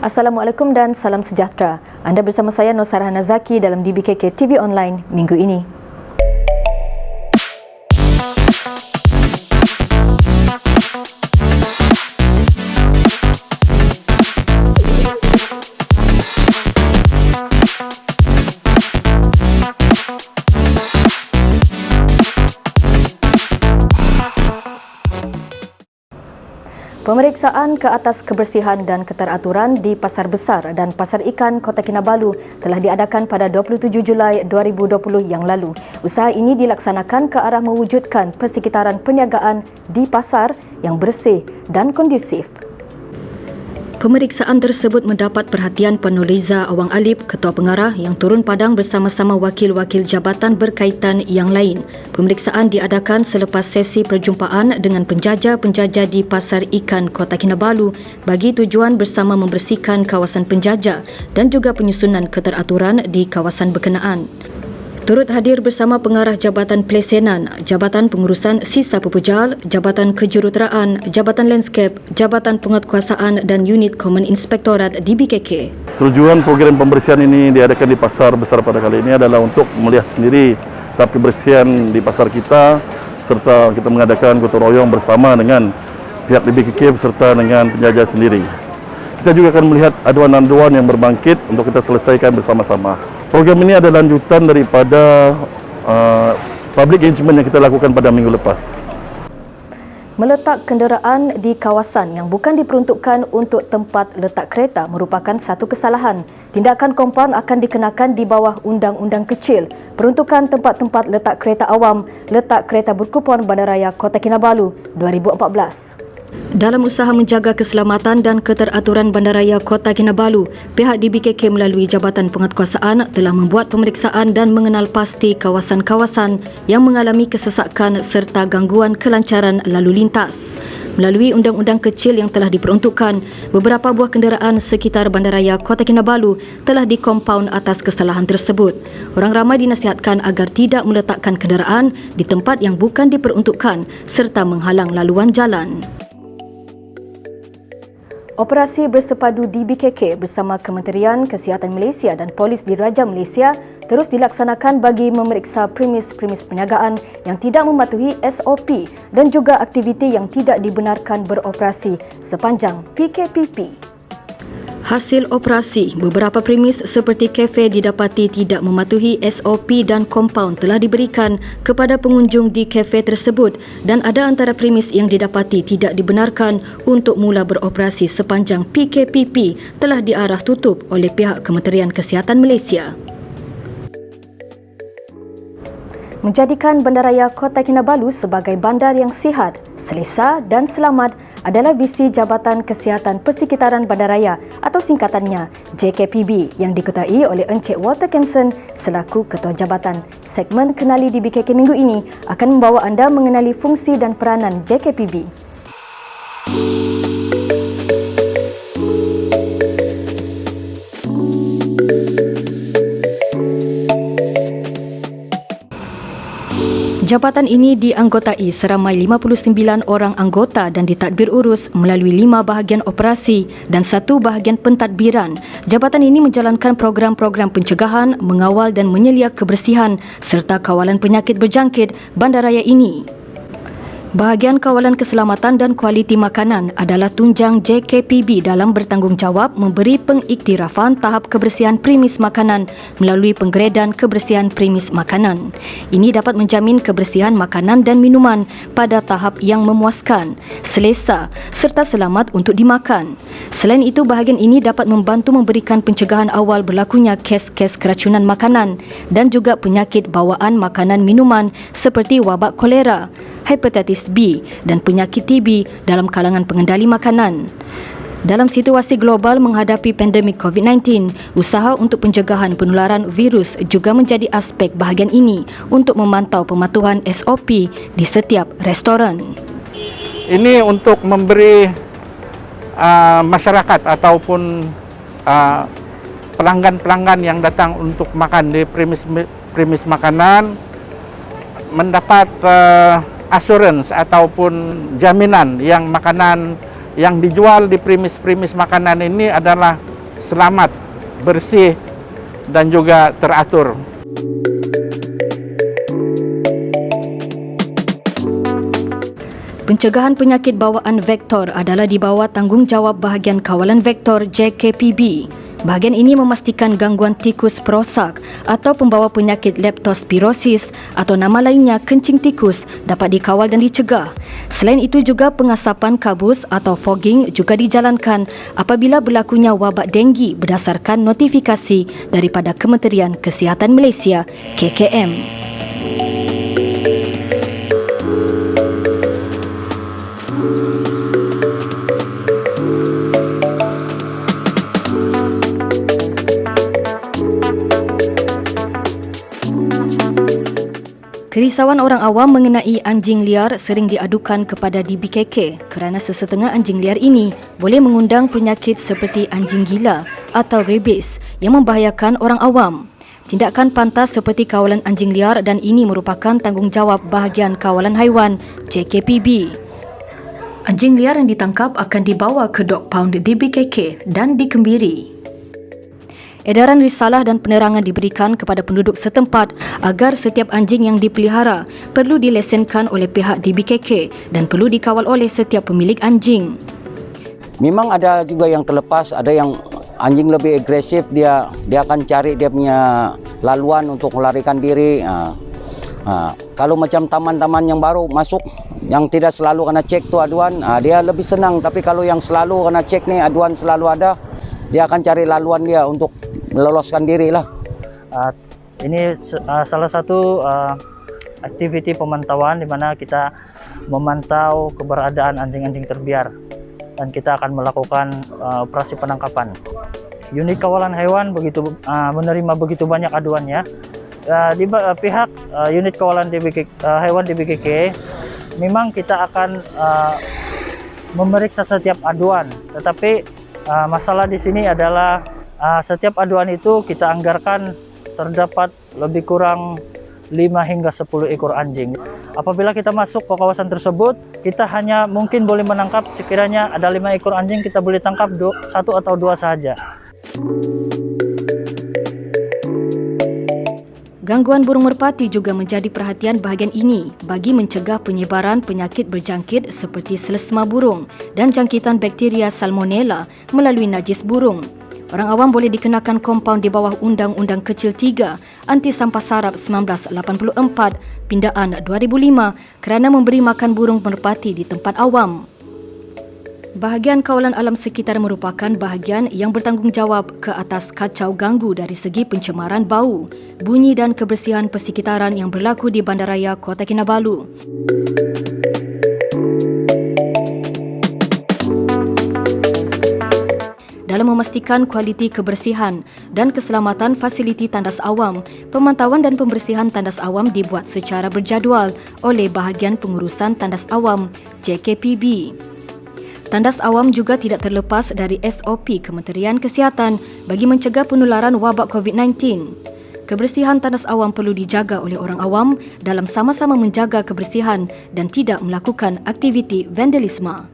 Assalamualaikum dan salam sejahtera. Anda bersama saya Nur Sarhana Zaki dalam DBKK TV Online minggu ini. Pemeriksaan ke atas kebersihan dan keteraturan di Pasar Besar dan Pasar Ikan Kota Kinabalu telah diadakan pada 27 Julai 2020 yang lalu. Usaha ini dilaksanakan ke arah mewujudkan persekitaran perniagaan di pasar yang bersih dan kondusif. Pemeriksaan tersebut mendapat perhatian Penuh Liza Awang Alip, Ketua Pengarah yang turun padang bersama-sama wakil-wakil jabatan berkaitan yang lain. Pemeriksaan diadakan selepas sesi perjumpaan dengan penjajah-penjajah di Pasar Ikan Kota Kinabalu bagi tujuan bersama membersihkan kawasan penjajah dan juga penyusunan keteraturan di kawasan berkenaan. Turut hadir bersama Pengarah Jabatan Pelesenan, Jabatan Pengurusan Sisa Pepujal, Jabatan Kejuruteraan, Jabatan Landscape, Jabatan Penguatkuasaan dan Unit Common Inspektorat DBKK. Tujuan program pembersihan ini diadakan di Pasar Besar pada kali ini adalah untuk melihat sendiri tahap kebersihan di pasar kita serta kita mengadakan gotong royong bersama dengan pihak DBKK serta dengan penjajah sendiri. Kita juga akan melihat aduan-aduan yang berbangkit untuk kita selesaikan bersama-sama. Program ini adalah lanjutan daripada public engagement yang kita lakukan pada minggu lepas. Meletak kenderaan di kawasan yang bukan diperuntukkan untuk tempat letak kereta merupakan satu kesalahan. Tindakan kompaun akan dikenakan di bawah Undang-Undang Kecil, Peruntukan Tempat-tempat Letak Kereta Awam, Letak Kereta Berkupon Bandaraya Kota Kinabalu 2014. Dalam usaha menjaga keselamatan dan keteraturan Bandaraya Kota Kinabalu, pihak DBKK melalui Jabatan Penguatkuasaan telah membuat pemeriksaan dan mengenal pasti kawasan-kawasan yang mengalami kesesakan serta gangguan kelancaran lalu lintas. Melalui undang-undang kecil yang telah diperuntukkan, beberapa buah kenderaan sekitar Bandaraya Kota Kinabalu telah dikompaun atas kesalahan tersebut. Orang ramai dinasihatkan agar tidak meletakkan kenderaan di tempat yang bukan diperuntukkan serta menghalang laluan jalan. Operasi bersepadu DBKK bersama Kementerian Kesihatan Malaysia dan Polis Diraja Malaysia terus dilaksanakan bagi memeriksa premis-premis perniagaan yang tidak mematuhi SOP dan juga aktiviti yang tidak dibenarkan beroperasi sepanjang PKPP. Hasil operasi, beberapa premis seperti kafe didapati tidak mematuhi SOP dan kompaun telah diberikan kepada pengunjung di kafe tersebut dan ada antara premis yang didapati tidak dibenarkan untuk mula beroperasi sepanjang PKPP telah diarah tutup oleh pihak Kementerian Kesihatan Malaysia. Menjadikan Bandaraya Kota Kinabalu sebagai bandar yang sihat, selesa dan selamat adalah visi Jabatan Kesihatan Persekitaran Bandaraya atau singkatannya JKPB yang diketuai oleh Encik Walter Kenson selaku Ketua Jabatan. Segmen Kenali DBKK minggu ini akan membawa anda mengenali fungsi dan peranan JKPB. Jabatan ini dianggotai seramai 59 orang anggota dan ditadbir urus melalui 5 bahagian operasi dan 1 bahagian pentadbiran. Jabatan ini menjalankan program-program pencegahan, mengawal dan menyelia kebersihan serta kawalan penyakit berjangkit bandaraya ini. Bahagian kawalan keselamatan dan kualiti makanan adalah tunjang JKPB dalam bertanggungjawab memberi pengiktirafan tahap kebersihan premis makanan melalui penggredan kebersihan premis makanan. Ini dapat menjamin kebersihan makanan dan minuman pada tahap yang memuaskan, selesa serta selamat untuk dimakan. Selain itu, bahagian ini dapat membantu memberikan pencegahan awal berlakunya kes-kes keracunan makanan dan juga penyakit bawaan makanan minuman seperti wabak kolera, hepatitis B dan penyakit TB dalam kalangan pengendali makanan. Dalam situasi global menghadapi pandemik COVID-19, usaha untuk pencegahan penularan virus juga menjadi aspek bahagian ini untuk memantau pematuhan SOP di setiap restoran. Ini untuk memberi masyarakat ataupun pelanggan-pelanggan yang datang untuk makan di premis makanan mendapat assurance ataupun jaminan yang makanan yang dijual di premis makanan ini adalah selamat, bersih dan juga teratur. Pencegahan penyakit bawaan vektor adalah di bawah tanggungjawab bahagian kawalan vektor JKPB. Bahagian ini memastikan gangguan tikus perosak atau pembawa penyakit leptospirosis atau nama lainnya kencing tikus dapat dikawal dan dicegah. Selain itu juga pengasapan kabus atau fogging juga dijalankan apabila berlakunya wabak denggi berdasarkan notifikasi daripada Kementerian Kesihatan Malaysia KKM. Kerisauan orang awam mengenai anjing liar sering diadukan kepada DBKK kerana sesetengah anjing liar ini boleh mengundang penyakit seperti anjing gila atau rabies yang membahayakan orang awam. Tindakan pantas seperti kawalan anjing liar dan ini merupakan tanggungjawab bahagian kawalan haiwan JKPB. Anjing liar yang ditangkap akan dibawa ke dog pound DBKK dan dikembiri. Edaran risalah dan penerangan diberikan kepada penduduk setempat agar setiap anjing yang dipelihara perlu dilesenkan oleh pihak DBKK dan perlu dikawal oleh setiap pemilik anjing. Memang ada juga yang terlepas, ada yang anjing lebih agresif, dia akan cari dia punya laluan untuk melarikan diri. Kalau macam taman-taman yang baru masuk, yang tidak selalu kena cek tu aduan, dia lebih senang. Tapi kalau yang selalu kena cek ni, aduan selalu ada, dia akan cari laluan dia untuk meloloskan diri lah. Ini salah satu aktiviti pemantauan di mana kita memantau keberadaan anjing-anjing terbiar dan kita akan melakukan operasi penangkapan. Unit kawalan hewan menerima begitu banyak aduannya. Di pihak unit kawalan hewan DBKK memang kita akan memeriksa setiap aduan, tetapi masalah di sini adalah setiap aduan itu kita anggarkan terdapat lebih kurang 5 hingga 10 ekor anjing. Apabila kita masuk ke kawasan tersebut, kita hanya mungkin boleh menangkap sekiranya ada 5 ekor anjing, kita boleh tangkap 1 atau 2 sahaja. Gangguan burung merpati juga menjadi perhatian bahagian ini bagi mencegah penyebaran penyakit berjangkit seperti selesema burung dan jangkitan bakteria salmonella melalui najis burung. Orang awam boleh dikenakan kompaun di bawah Undang-Undang Kecil 3 Anti Sampah Sarap 1984 Pindaan 2005 kerana memberi makan burung merpati di tempat awam. Bahagian kawalan alam sekitar merupakan bahagian yang bertanggungjawab ke atas kacau ganggu dari segi pencemaran bau, bunyi dan kebersihan persekitaran yang berlaku di Bandaraya Kota Kinabalu. Dalam memastikan kualiti kebersihan dan keselamatan fasiliti tandas awam, pemantauan dan pembersihan tandas awam dibuat secara berjadual oleh bahagian pengurusan tandas awam JKPB. Tandas awam juga tidak terlepas dari SOP Kementerian Kesihatan bagi mencegah penularan wabak COVID-19. Kebersihan tandas awam perlu dijaga oleh orang awam dalam sama-sama menjaga kebersihan dan tidak melakukan aktiviti vandalisme.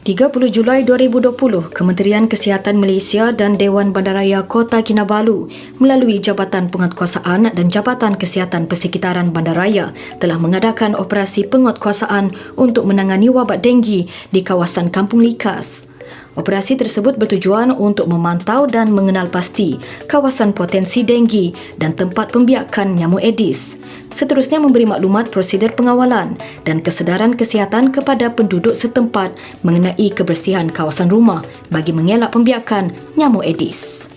30 Julai 2020, Kementerian Kesihatan Malaysia dan Dewan Bandaraya Kota Kinabalu melalui Jabatan Penguatkuasaan dan Jabatan Kesihatan Persekitaran Bandaraya telah mengadakan operasi penguatkuasaan untuk menangani wabak denggi di kawasan Kampung Likas. Operasi tersebut bertujuan untuk memantau dan mengenal pasti kawasan potensi denggi dan tempat pembiakan nyamuk Aedes. Seterusnya memberi maklumat prosedur pengawalan dan kesedaran kesihatan kepada penduduk setempat mengenai kebersihan kawasan rumah bagi mengelak pembiakan nyamuk Aedes.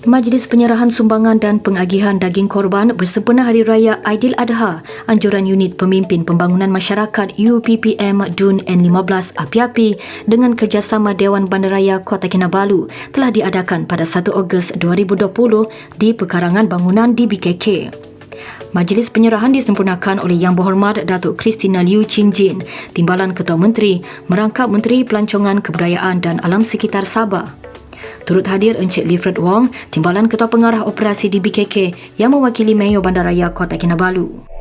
Majlis Penyerahan Sumbangan dan Pengagihan Daging Korban bersempena Hari Raya Aidiladha, anjuran Unit Pemimpin Pembangunan Masyarakat UPPM DUN N15 api-api dengan kerjasama Dewan Bandaraya Kota Kinabalu telah diadakan pada 1 Ogos 2020 di Pekarangan Bangunan DBKK. Majlis penyerahan disempurnakan oleh Yang Berhormat Datuk Christina Liu Chin Jin, Timbalan Ketua Menteri, merangkap Menteri Pelancongan Kebudayaan dan Alam Sekitar Sabah. Turut hadir Encik Livret Wong, Timbalan Ketua Pengarah Operasi di BKK yang mewakili Mayor Bandaraya Kota Kinabalu.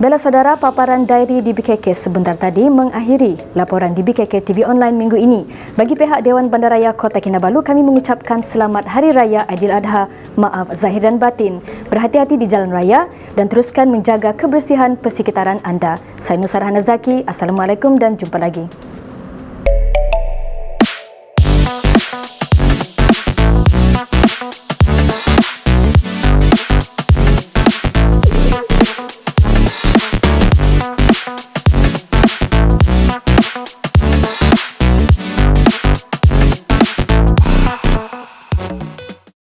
Bela saudara, paparan diary di BKK sebentar tadi mengakhiri laporan di BKK TV Online minggu ini. Bagi pihak Dewan Bandaraya Kota Kinabalu, kami mengucapkan selamat Hari Raya Aidiladha, maaf zahir dan batin. Berhati-hati di jalan raya dan teruskan menjaga kebersihan persekitaran anda. Saya Nusarah Nazaki, Assalamualaikum dan jumpa lagi.